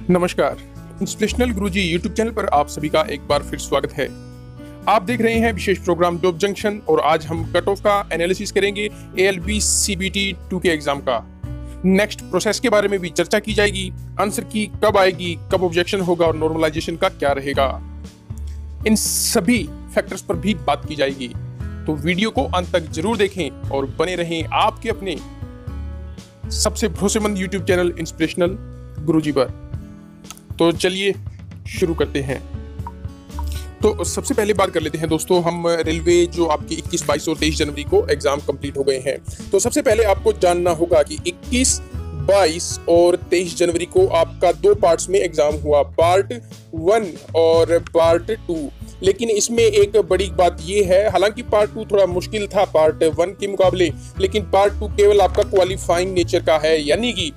नमस्कार। इंस्पिरेशनल गुरुजी YouTube channel पर आप सभी का एक बार फिर स्वागत है। आप देख रहे हैं विशेष प्रोग्राम जॉब जंक्शन और आज हम कट ऑफ का एनालिसिस करेंगे ALB CBT 2 के एग्जाम का। नेक्स्ट प्रोसेस के बारे में भी चर्चा की जाएगी, आंसर की कब आएगी, कब ऑब्जेक्शन होगा और नॉर्मलाइजेशन का क्या रहेगा, इन सभी फैक्टर्स पर भी बात की जाएगी। तो वीडियो को अंत तक जरूर देखें और बने रहें आपके अपने सबसे भरोसेमंद यूट्यूब चैनल इंस्पिरेशनल गुरुजी पर। तो चलिए शुरू करते हैं। तो सबसे पहले बात कर लेते हैं दोस्तों, हम रेलवे जो आपकी 21, 22 और 23 जनवरी को एग्जाम कंप्लीट हो गए हैं। तो सबसे पहले आपको जानना होगा कि 21, 22 और 23 जनवरी को आपका 2 पार्ट्स में एग्जाम हुआ, पार्ट 1 और पार्ट 2। लेकिन इसमें एक बड़ी बात ये है, हालांकि पार्ट 2 थोड़ा मुश्किल था पार्ट 1 के मुकाबले, लेकिन पार्ट 2 केवल आपका क्वालिफाइंग नेचर का है, यानी कि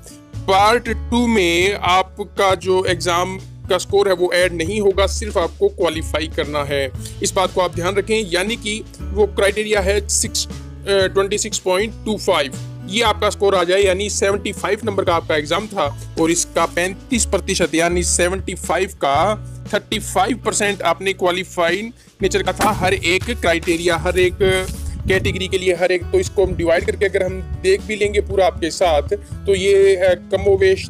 पार्ट 2 में आपका जो एग्जाम का स्कोर है वो ऐड नहीं होगा, सिर्फ आपको क्वालिफाई करना है। इस बात को आप ध्यान रखें, यानी कि वो क्राइटेरिया है 26.25, ये आपका स्कोर आ जाए, यानी 75 नंबर का आपका एग्जाम था और इसका 35% यानी 75 का 35% आपने क्वालिफाइंग नेचर का था। हर एक क्राइटेरिया, हर एक कैटेगरी के लिए, हर एक, तो इसको हम डिवाइड करके अगर हम देख भी लेंगे पूरा आपके साथ, तो ये कमोवेश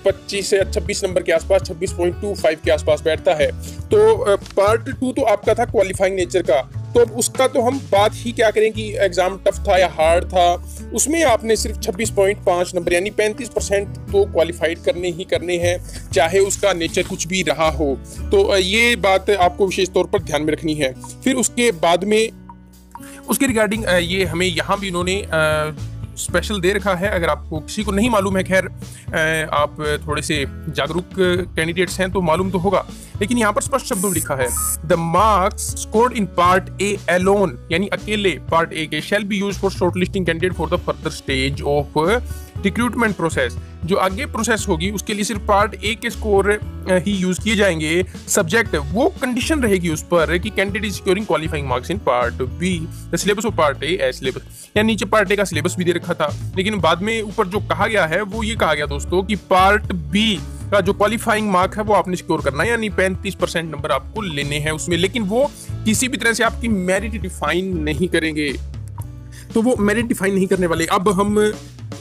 25 से 26 नंबर के आसपास, 26.25 के आसपास बैठता है। तो पार्ट 2 तो आपका था क्वालिफाइंग नेचर का, तो अब उसका तो हम बात ही क्या करें कि एग्जाम टफ था या हार्ड था। उसमें आपने सिर्फ 26.5 नंबर यानी 35% तो क्वालिफाइड करने ही करने हैं, चाहे उसका नेचर कुछ भी रहा हो। तो ये बात आपको विशेष तौर पर ध्यान में रखनी है। फिर उसके बाद में उसके रिगार्डिंग ये हमें यहाँ भी इन्होंने स्पेशल दे रखा है। अगर आपको किसी को नहीं मालूम है, खैर आप थोड़े से जागरूक कैंडिडेट्स हैं तो मालूम तो होगा, लेकिन यहाँ पर स्पष्ट शब्दों में लिखा है, the marks scored in part A alone, यानी अकेले पार्ट ए के, shall be used for shortlisting candidate for the further stage of recruitment process. जो आगे प्रोसेस होगी उसके लिए सिर्फ पार्ट ए के स्कोर ही यूज किए जाएंगे। सब्जेक्ट वो कंडीशन रहेगी उस पर कि candidate is securing qualifying marks in part B, the syllabus of part A as syllabus. यानी नीचे पार्ट ए का सिलेबस भी दे रखा था, लेकिन बाद में ऊपर जो कहा गया है वो ये कहा गया दोस्तों कि पार्ट बी का जो क्वालिफाइंग मार्क है वो आपने सिक्योर करना है, यानी 35% नंबर आपको लेने हैं उसमें, लेकिन वो किसी भी तरह से आपकी मेरिट डिफाइन नहीं करेंगे। तो वो मेरिट डिफाइन नहीं करने वाले। अब हम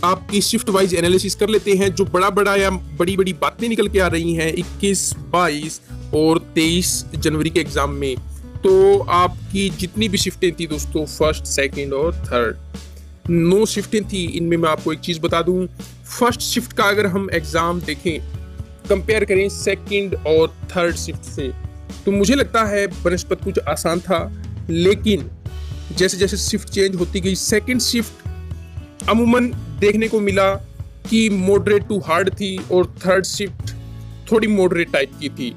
आपकी शिफ्ट वाइज एनालिसिस कर लेते हैं, जो बड़ा या बड़ी बड़ी बातें निकल के आ रही हैं 21, 22 और 23 जनवरी के एग्जाम में। तो आपकी जितनी भी शिफ्टें थी दोस्तों, फर्स्ट, सेकंड और थर्ड, 9 शिफ्टें थी। इनमें मैं आपको एक चीज बता दूं, फर्स्ट शिफ्ट का अगर हम एग्जाम देखें, कंपेयर करें सेकंड और थर्ड शिफ्ट से, तो मुझे लगता है बनस्पत कुछ आसान था, लेकिन जैसे जैसे शिफ्ट चेंज होती गई, सेकंड शिफ्ट अमूमन देखने को मिला कि मॉडरेट टू हार्ड थी और थर्ड शिफ्ट थोड़ी मॉडरेट टाइप की थी।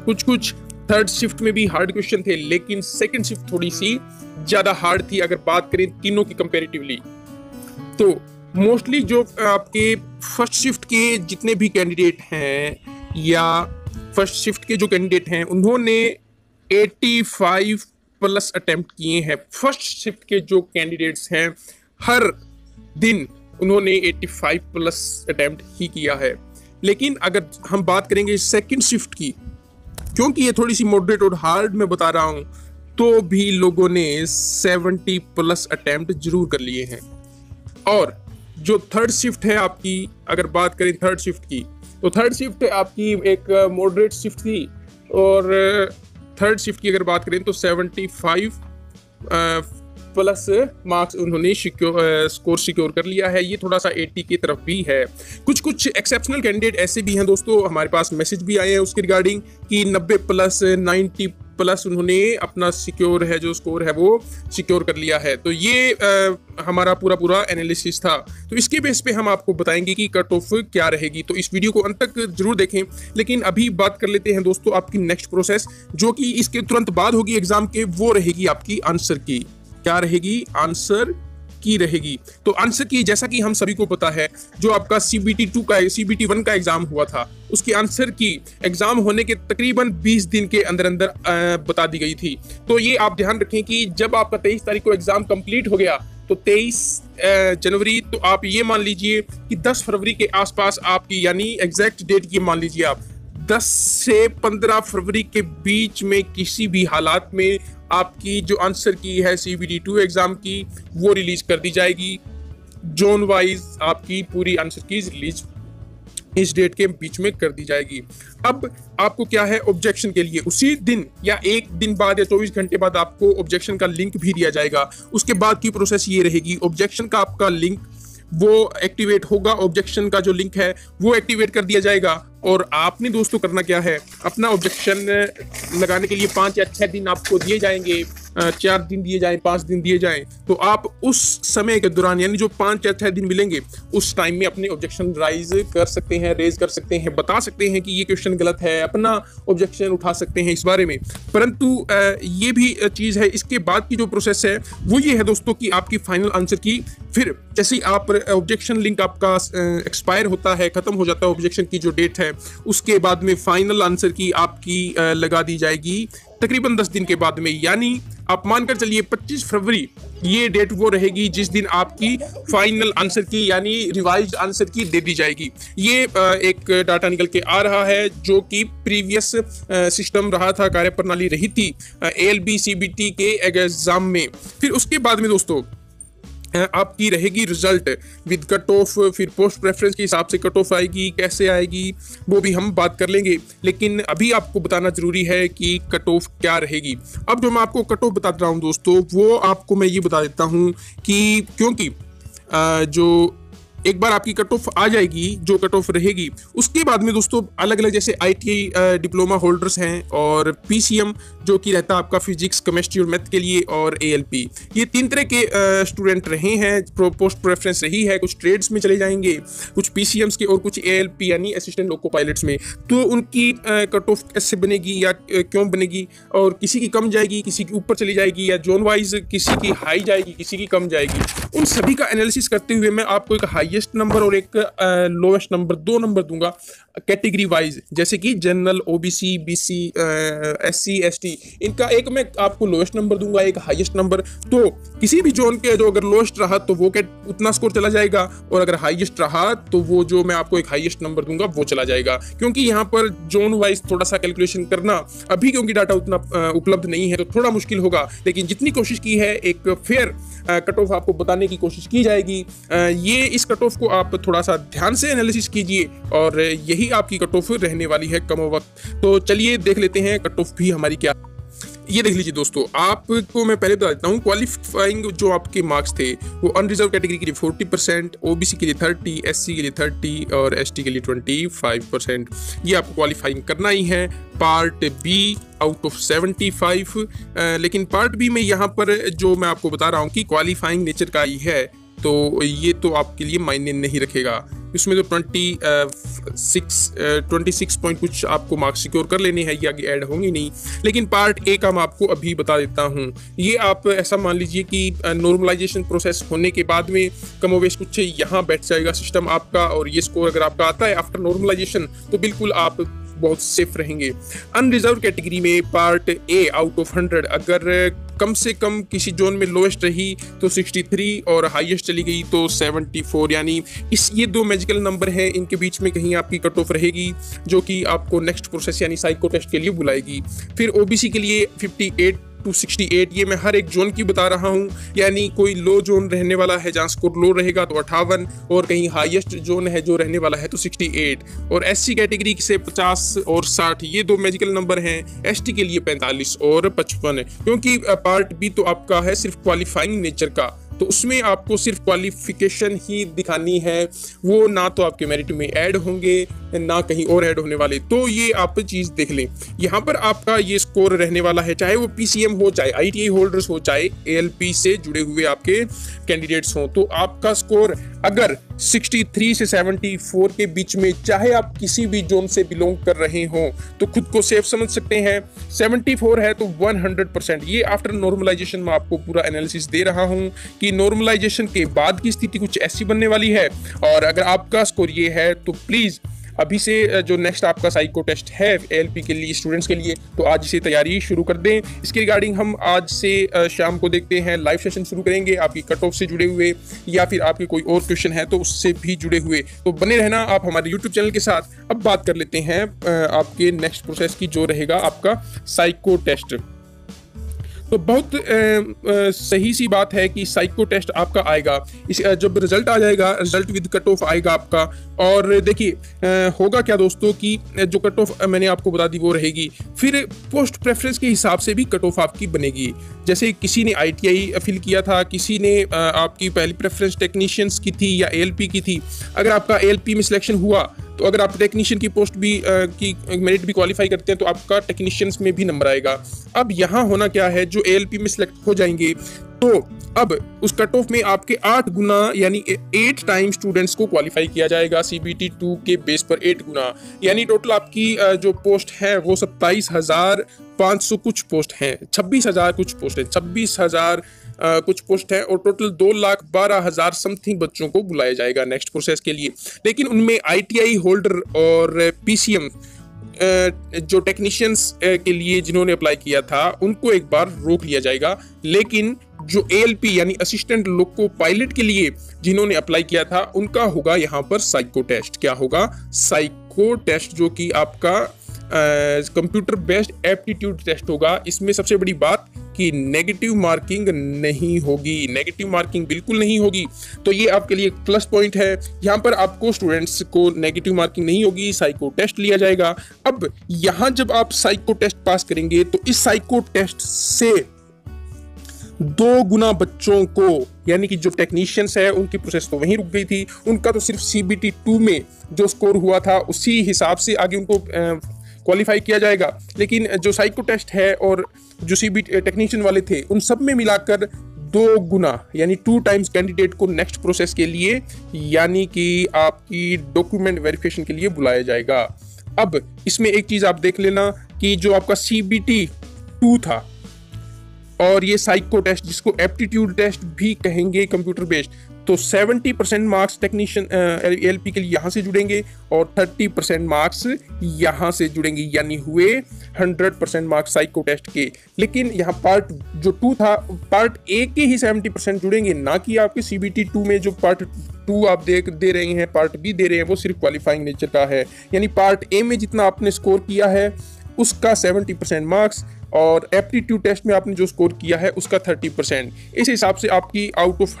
कुछ थर्ड शिफ्ट में भी हार्ड क्वेश्चन थे, लेकिन सेकंड शिफ्ट थोड़ी सी ज्यादा हार्ड थी अगर बात करें तीनों की कंपैरेटिवली। तो मोस्टली जो आपके फर्स्ट शिफ्ट के जितने भी कैंडिडेट हैं या फर्स्ट शिफ्ट के जो कैंडिडेट हैं, उन्होंने 85 प्लस अटेम्प्ट किए हैं। फर्स्ट शिफ्ट के जो कैंडिडेट्स हैं, हर दिन उन्होंने 85 प्लस अटेम्प्ट ही किया है। लेकिन अगर हम बात करेंगे सेकंड शिफ्ट की, क्योंकि ये थोड़ी सी मॉडरेट और हार्ड मैं बता रहा हूं, तो भी लोगों ने 70 प्लस अटेम्प्ट जरूर कर लिए हैं। और जो थर्ड शिफ्ट है आपकी, अगर बात करें थर्ड शिफ्ट की, तो थर्ड शिफ्ट आपकी एक मॉडरेट शिफ्ट थी और थर्ड शिफ्ट की अगर बात करें तो 75 प्लस मार्क्स उन्होंने स्कोर सिक्योर कर लिया है। ये थोड़ा सा 80 की तरफ भी है। कुछ एक्सेप्शनल कैंडिडेट ऐसे भी हैं दोस्तों, हमारे पास मैसेज भी आए हैं उसके रिगार्डिंग कि 90 प्लस 90 प्लस उन्होंने अपना सिक्योर है जो स्कोर है वो सिक्योर कर लिया है। तो ये हमारा पूरा एनालिसिस था। तो इसके बेस पे हम आपको बताएंगे कि कट ऑफ क्या रहेगी, तो इस वीडियो को अंत तक जरूर देखें। लेकिन अभी बात कर लेते हैं दोस्तों आपकी नेक्स्ट प्रोसेस, जो कि इसके तुरंत बाद होगी एग्जाम के, वो रहेगी आपकी आंसर की। क्या रहेगी? आंसर की रहेगी। तो आंसर की, जैसा कि हम सभी को पता है, जो आपका CBT 2 का CBT 1 का एग्जाम हुआ था, उसकी आंसर की एग्जाम होने के तकरीबन 20 दिन के अंदर बता दी गई थी। तो ये आप ध्यान रखें कि जब आपका 23 तारीख को एग्जाम कंप्लीट हो गया, तो 23 जनवरी, तो आप ये मान लीजिए कि 10 फरवरी के आसपास आपकी, यानी एग्जैक्ट डेट ये मान लीजिए आप 10 से 15 फरवरी के बीच में किसी भी हालात में आपकी जो आंसर की है CBT2 एग्जाम की वो रिलीज कर दी जाएगी। जोन वाइज आपकी पूरी आंसर की रिलीज इस डेट के बीच में कर दी जाएगी। अब आपको क्या है, ऑब्जेक्शन के लिए उसी दिन या एक दिन बाद या 24 घंटे बाद आपको ऑब्जेक्शन का लिंक भी दिया जाएगा। उसके बाद की प्रोसेस ये रहेगी, ऑब्जेक्शन का आपका लिंक वो एक्टिवेट होगा, ऑब्जेक्शन का जो लिंक है वो एक्टिवेट कर दिया जाएगा और आपने दोस्तों करना क्या है, अपना ऑब्जेक्शन लगाने के लिए 5 या 6 दिन आपको दिए जाएंगे, 4 दिन दिए जाएं, 5 दिन दिए जाएं, तो आप उस समय के दौरान यानी जो 5 या 6 दिन मिलेंगे उस टाइम में अपने ऑब्जेक्शन रेज कर सकते हैं, बता सकते हैं कि ये क्वेश्चन गलत है, अपना ऑब्जेक्शन उठा सकते हैं इस बारे में। परंतु ये भी चीज़ है, इसके बाद की जो प्रोसेस है वो ये है दोस्तों कि आपकी फाइनल आंसर की फिर जैसे ही आप ऑब्जेक्शन लिंक आपका एक्सपायर होता है, खत्म हो जाता है ऑब्जेक्शन की जो डेट है, उसके बाद में फाइनल आंसर की आपकी लगा दी जाएगी तकरीबन 10 दिन के बाद में, यानी आप मानकर चलिए 25 फरवरी ये डेट वो रहेगी जिस दिन आपकी फाइनल आंसर की यानी रिवाइज्ड आंसर की दे दी जाएगी। ये एक डाटा निकल के आ रहा है जो कि प्रीवियस सिस्टम रहा था, कार्यप्रणाली रही थी ALB CBT के एग्जाम में। फिर उसके बाद में दोस्तों आपकी रहेगी रिजल्ट विद कट ऑफ, फिर पोस्ट प्रेफरेंस के हिसाब से कट ऑफ आएगी, कैसे आएगी वो भी हम बात कर लेंगे, लेकिन अभी आपको बताना जरूरी है कि कट ऑफ क्या रहेगी। अब जो मैं आपको कट ऑफ बता रहा हूँ दोस्तों वो आपको मैं ये बता देता हूँ कि क्योंकि जो एक बार आपकी कट ऑफ आ जाएगी, जो कट ऑफ रहेगी, उसके बाद में दोस्तों अलग अलग जैसे ITI डिप्लोमा होल्डर्स हैं और PCM जो कि रहता है आपका फिजिक्स, केमिस्ट्री और मैथ के लिए, और ALP, ये 3 तरह के स्टूडेंट रहे हैं, पोस्ट प्रेफरेंस रही है। कुछ ट्रेड्स में चले जाएंगे, कुछ PCMs के और कुछ ALP यानी असिस्टेंट लोको पायलट्स में। तो उनकी कट ऑफ कैसे बनेगी या क्यों बनेगी, और किसी की कम जाएगी, किसी की ऊपर चली जाएगी, या जोन वाइज किसी की हाई जाएगी, किसी की कम जाएगी, उन सभी का एनालिसिस करते हुए मैं आपको एक हाईएस्ट नंबर और एक लोएस्ट नंबर, 2 नंबर दूंगा कैटेगरी वाइज, जैसे कि general, OBC, BC, SC, ST, इनका एक मैं आपको लोएस्ट नंबर दूंगा, एक हाईएस्ट नंबर। तो किसी भी जोन के जो अगर लोएस्ट रहा तो वो उतना स्कोर चला जाएगा, और अगर हाईएस्ट रहा तो वो जो मैं आपको एक हाईएस्ट नंबर दूंगा वो चला जाएगा। क्योंकि यहाँ पर जोन वाइज थोड़ा सा कैलकुलेशन करना अभी क्योंकि डाटा उतना उपलब्ध नहीं है तो थोड़ा मुश्किल होगा, लेकिन जितनी कोशिश की है एक फेयर कट ऑफ आपको बताने की कोशिश की जाएगी। ये इस कट ऑफ को आप थोड़ा सा ध्यान से एनालिसिस कीजिए और यही आपकी कट ऑफ रहने वाली है कम वक्त। तो चलिए देख लेते हैं कट ऑफ भी हमारी क्या। ये देख लीजिए दोस्तों, आपको मैं पहले बता देता हूँ क्वालिफाइंग जो आपके मार्क्स थे वो अनरिजर्व कैटेगरी के लिए 40%, OBC के लिए 30%, SC के लिए 30% और ST के लिए 25%। ये आपको क्वालिफाइंग करना ही है। पार्ट B आउट ऑफ 75, लेकिन पार्ट B में यहाँ पर जो मैं आपको बता रहा हूँ कि क्वालिफाइंग नेचर का ही है, तो ये तो आपके लिए मायने नहीं रखेगा। इसमें तो 26 पॉइंट कुछ आपको मार्क्स सिक्योर कर लेने हैं, ये आगे ऐड होंगे नहीं। लेकिन पार्ट A का मैं आपको अभी बता देता हूँ। ये आप ऐसा मान लीजिए कि नॉर्मलाइजेशन प्रोसेस होने के बाद में कमोवेश कुछ यहाँ बैठ जाएगा सिस्टम आपका, और ये स्कोर अगर आपका आता है आफ्टर नॉर्मलाइजेशन तो बिल्कुल आप बहुत सेफ रहेंगे। अनरिजर्व कैटेगरी में पार्ट A आउट ऑफ 100 अगर कम से कम किसी जोन में लोएस्ट रही तो 63 और हाईएस्ट चली गई तो 74, यानी ये 2 मैजिकल नंबर हैं, इनके बीच में कहीं आपकी कट ऑफ रहेगी जो कि आपको नेक्स्ट प्रोसेस यानी साइको टेस्ट के लिए बुलाएगी। फिर OBC के लिए 58 to 68, ये मैं हर एक जोन की बता रहा हूँ, यानी कोई लो जोन रहने वाला है जहाँ स्कोर लो रहेगा तो 58, और कहीं हाईएस्ट जोन है जो रहने वाला है तो 68। और SC कैटेगरी से 50 और 60, ये 2 मैजिकल नंबर हैं। ST के लिए 45 और 55, क्योंकि पार्ट B तो आपका है सिर्फ क्वालिफाइंग नेचर का, तो उसमें आपको सिर्फ क्वालिफिकेशन ही दिखानी है, वो ना तो आपके मेरिट में ऐड होंगे ना कहीं और ऐड होने वाले। तो ये आप चीज़ देख लें, यहाँ पर आपका ये स्कोर रहने वाला है, चाहे वो PCM हो, चाहे ITI होल्डर्स हो, चाहे ALP से जुड़े हुए आपके कैंडिडेट्स हों, तो आपका स्कोर अगर 63 से 74 के बीच में, चाहे आप किसी भी जोन से बिलोंग कर रहे हों, तो खुद को सेफ समझ सकते हैं। 74 है तो 100%। ये आफ्टर नॉर्मलाइजेशन में आपको पूरा एनालिसिस दे रहा हूं कि नॉर्मलाइजेशन के बाद की स्थिति कुछ ऐसी बनने वाली है, और अगर आपका स्कोर ये है तो प्लीज अभी से जो नेक्स्ट आपका साइको टेस्ट है एएलपी के लिए स्टूडेंट्स के लिए, तो आज से तैयारी शुरू कर दें। इसके रिगार्डिंग हम आज से शाम को देखते हैं लाइव सेशन शुरू करेंगे, आपकी कट ऑफ से जुड़े हुए या फिर आपके कोई और क्वेश्चन है तो उससे भी जुड़े हुए। तो बने रहना आप हमारे यूट्यूब चैनल के साथ। अब बात कर लेते हैं आपके नेक्स्ट प्रोसेस की, जो रहेगा आपका साइको टेस्ट। तो बहुत सही सी बात है कि साइको टेस्ट आपका आएगा। इस जब रिजल्ट आ जाएगा, रिजल्ट विद कट ऑफ आएगा आपका। और देखिए होगा क्या दोस्तों कि जो कट ऑफ मैंने आपको बता दी वो रहेगी, फिर पोस्ट प्रेफरेंस के हिसाब से भी कट ऑफ आपकी बनेगी। जैसे किसी ने आईटीआई फिल किया था, किसी ने आपकी पहली प्रेफरेंस टेक्नीशियंस की थी या एएलपी की थी। अगर आपका एएलपी में सिलेक्शन हुआ तो अगर आप टेक्नीशियन की पोस्ट भी की मेरिट भी क्वालिफाई करते हैं तो आपका टेक्नीशियंस में भी नंबर आएगा। अब यहाँ होना क्या है, जो एएलपी में सिलेक्ट हो जाएंगे तो अब उस कट ऑफ में आपके 8 गुना यानी 8 टाइम स्टूडेंट्स को क्वालिफाई किया जाएगा CBT 2 के बेस पर 8 गुना। यानी टोटल आपकी जो पोस्ट है वो 27,500 कुछ पोस्ट हैं, 26,000 कुछ पोस्ट है, 26,000 कुछ पोस्ट है और टोटल 2,12,000 समथिंग बच्चों को बुलाया जाएगा नेक्स्ट प्रोसेस के लिए। लेकिन उनमें ITI होल्डर और PCM जो टेक्नीशियंस के लिए जिन्होंने अप्लाई किया था उनको एक बार रोक लिया जाएगा। लेकिन जो ALP यानी असिस्टेंट लोको पायलट के लिए जिन्होंने अप्लाई किया था उनका होगा यहाँ पर साइको टेस्ट। क्या होगा? साइको टेस्ट, जो कि आपका कंप्यूटर बेस्ड एप्टीट्यूड टेस्ट होगा। इसमें सबसे बड़ी बात कि नेगेटिव मार्किंग नहीं होगी, नेगेटिव मार्किंग बिल्कुल नहीं होगी। तो ये आपके लिए एक प्लस पॉइंट है। यहाँ पर आपको स्टूडेंट्स को नेगेटिव मार्किंग नहीं होगी, साइको टेस्ट लिया जाएगा। अब यहाँ जब आप साइको टेस्ट पास करेंगे तो इस साइको टेस्ट से 2 गुना बच्चों को, यानी कि जो टेक्नीशियंस है उनकी प्रोसेस तो वहीं रुक गई थी, उनका तो सिर्फ CBT 2 में जो स्कोर हुआ था उसी हिसाब से आगे उनको क्वालिफाई किया जाएगा। लेकिन जो साइको टेस्ट है और जो CBT टेक्नीशियन वाले थे उन सब में मिलाकर 2 गुना यानी 2 टाइम्स कैंडिडेट को नेक्स्ट प्रोसेस के लिए यानी कि आपकी डॉक्यूमेंट वेरिफिकेशन के लिए बुलाया जाएगा। अब इसमें एक चीज आप देख लेना कि जो आपका CBT 2 था और ये साइको टेस्ट जिसको एप्टीट्यूड टेस्ट भी कहेंगे कंप्यूटर बेस्ड, तो 70% मार्क्स टेक्नीशियन ALP के लिए यहाँ से जुड़ेंगे और 30% मार्क्स यहाँ से जुड़ेंगे, यानी हुए 100% मार्क्स साइको टेस्ट के। लेकिन यहाँ पार्ट जो 2 था, पार्ट A के ही 70% जुड़ेंगे, ना कि आपके CBT 2 में जो पार्ट 2 आप दे रहे हैं, पार्ट B दे रहे हैं, वो सिर्फ क्वालिफाइंग नेचर का है। यानी पार्ट A में जितना आपने स्कोर किया है उसका 70% मार्क्स और एप्टीट्यूड टेस्ट में आपने जो स्कोर किया है उसका 30%। इस हिसाब से आपकी आउट ऑफ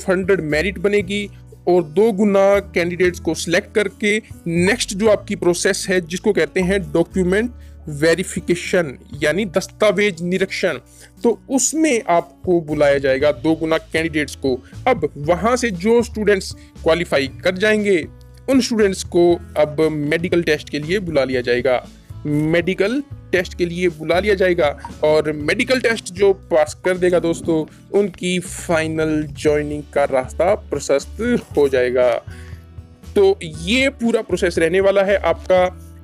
100 मेरिट बनेगी और 2 गुना कैंडिडेट्स को सिलेक्ट करके नेक्स्ट जो आपकी प्रोसेस है जिसको कहते हैं डॉक्यूमेंट वेरिफिकेशन यानी दस्तावेज निरीक्षण, तो उसमें आपको बुलाया जाएगा 2 गुना कैंडिडेट्स को। अब वहां से जो स्टूडेंट्स क्वालिफाई कर जाएंगे उन स्टूडेंट्स को अब मेडिकल टेस्ट के लिए बुला लिया जाएगा, मेडिकल टेस्ट के लिए बुला लिया जाएगा और मेडिकल टेस्ट जो पास कर देगा दोस्तों उनकी फाइनल ज्वाइनिंग का रास्ता प्रशस्त हो जाएगा। तो ये पूरा प्रोसेस रहने वाला है आपका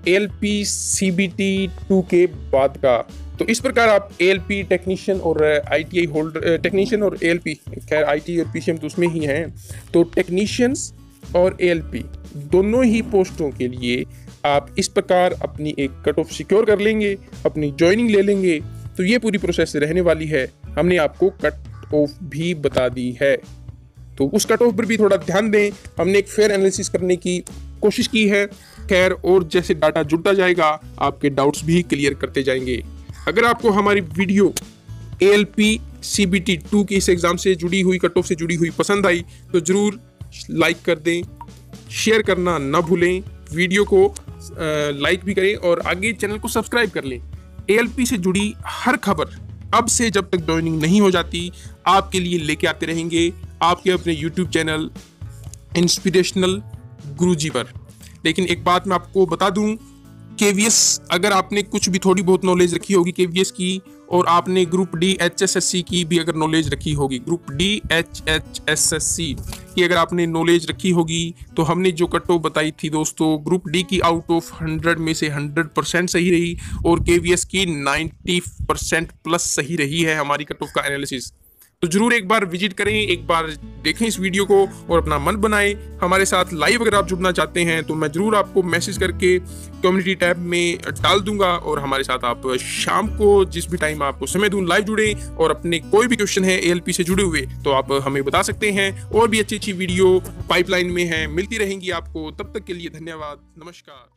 ALP CBT 2 के बाद का। तो इस प्रकार आप ALP टेक्नीशियन और ITI होल्डर, टेक्नीशियन और ALP, खैर ITI और PCM तो उसमें ही हैं, तो टेक्नीशियंस और ALP दोनों ही पोस्टों के लिए आप इस प्रकार अपनी एक कट ऑफ सिक्योर कर लेंगे, अपनी ज्वाइनिंग ले लेंगे। तो ये पूरी प्रोसेस रहने वाली है। हमने आपको कट ऑफ भी बता दी है, तो उस कट ऑफ पर भी थोड़ा ध्यान दें। हमने एक फेयर एनालिसिस करने की कोशिश की है। खैर, और जैसे डाटा जुड़ता जाएगा आपके डाउट्स भी क्लियर करते जाएंगे। अगर आपको हमारी वीडियो ALP CBT 2 की इस एग्जाम से जुड़ी हुई, कट ऑफ से जुड़ी हुई पसंद आई तो जरूर लाइक कर दें, शेयर करना ना भूलें, वीडियो को लाइक भी करें और आगे चैनल को सब्सक्राइब कर लें। ALP से जुड़ी हर खबर अब से जब तक ज्वाइनिंग नहीं हो जाती आपके लिए लेके आते रहेंगे आपके अपने YouTube चैनल इंस्पिरेशनल गुरुजी पर। लेकिन एक बात मैं आपको बता दूं, KVS अगर आपने कुछ भी थोड़ी बहुत नॉलेज रखी होगी KVS की और आपने ग्रुप D HSSC की भी अगर नॉलेज रखी होगी, ग्रुप D HSSC की अगर आपने नॉलेज रखी होगी, तो हमने जो कट ऑफ बताई थी दोस्तों ग्रुप D की आउट ऑफ 100 में से 100% सही रही और KVS की 90% प्लस सही रही है हमारी कट ऑफ का एनालिसिस। तो जरूर एक बार विजिट करें, एक बार देखें इस वीडियो को और अपना मन बनाएं। हमारे साथ लाइव अगर आप जुड़ना चाहते हैं तो मैं जरूर आपको मैसेज करके कम्युनिटी टैब में डाल दूंगा और हमारे साथ आप शाम को जिस भी टाइम आपको समय दूं लाइव जुड़े और अपने कोई भी क्वेश्चन है ALP से जुड़े हुए तो आप हमें बता सकते हैं। और भी अच्छी अच्छी वीडियो पाइपलाइन में है, मिलती रहेंगी आपको। तब तक के लिए धन्यवाद, नमस्कार।